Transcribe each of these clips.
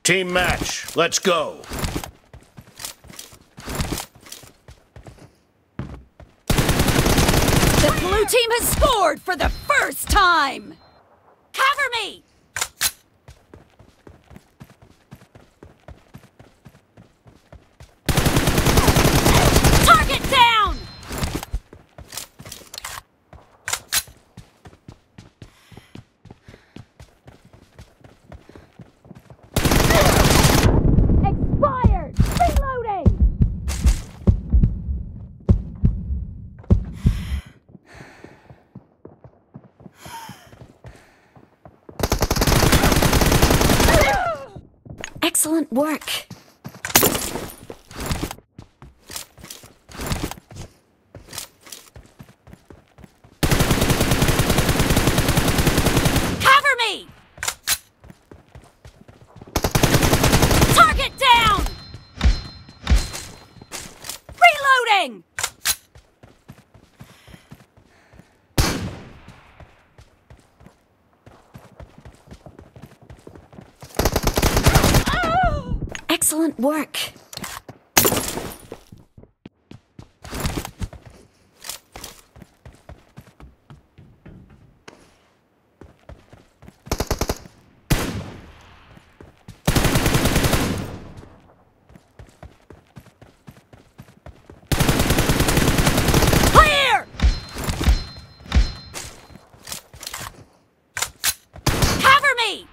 Team match, let's go. The blue team has scored for the first time! Cover me! Target down! Expired! Reloading! Excellent work. Cover me! Target down! Reloading! Excellent work. Clear! Cover me!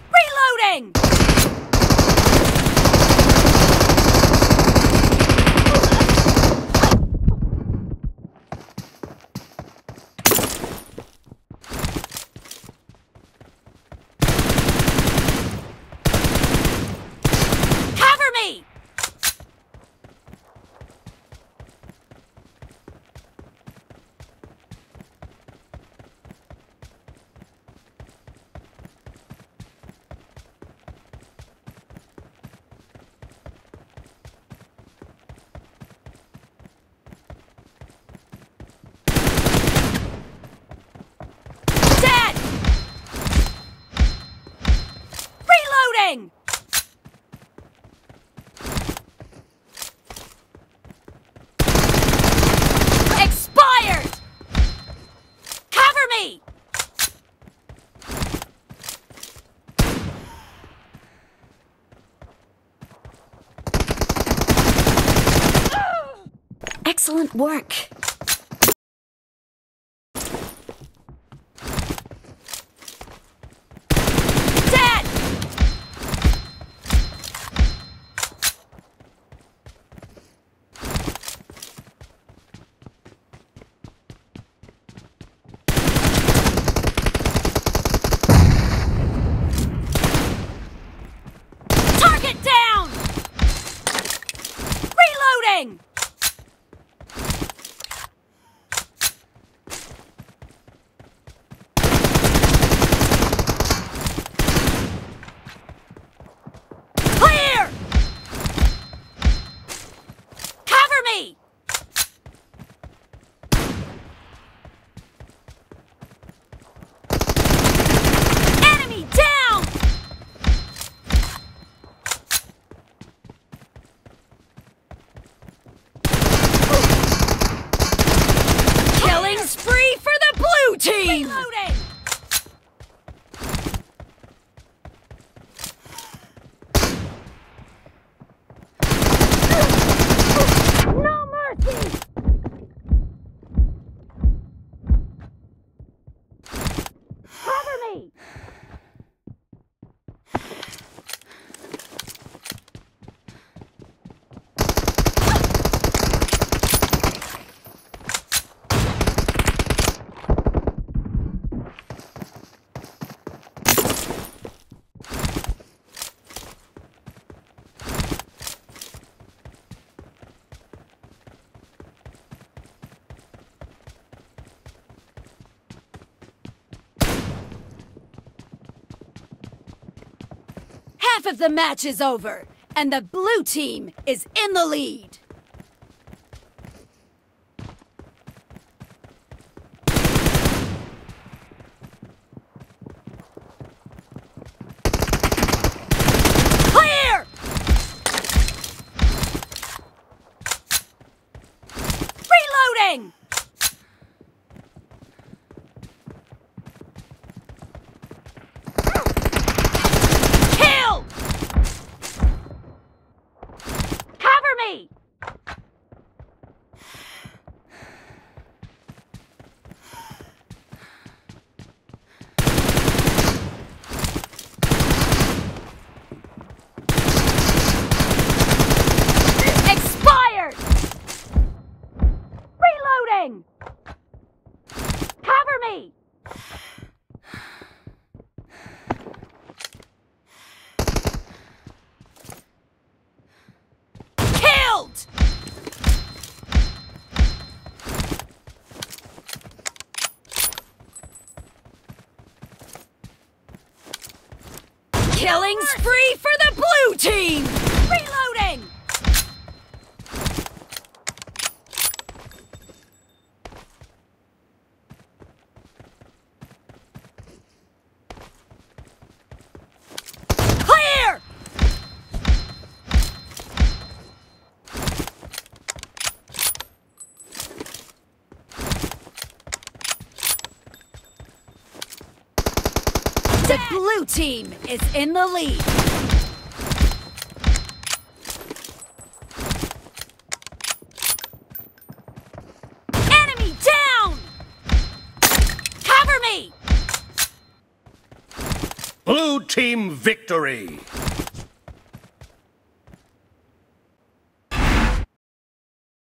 Reloading! Cover me! Dead! Reloading! Expired! Cover me! Excellent work. Dead! Target down! Reloading! Clear! Cover me! Enemy down! of the match is over, and the blue team is in the lead. Clear! Reloading! Kill! Cover me! Expired! Reloading! Cover me! Killed! Killing spree for the blue team! Reloading! Clear! The blue team is in the lead. Enemy down! Cover me! Blue team victory!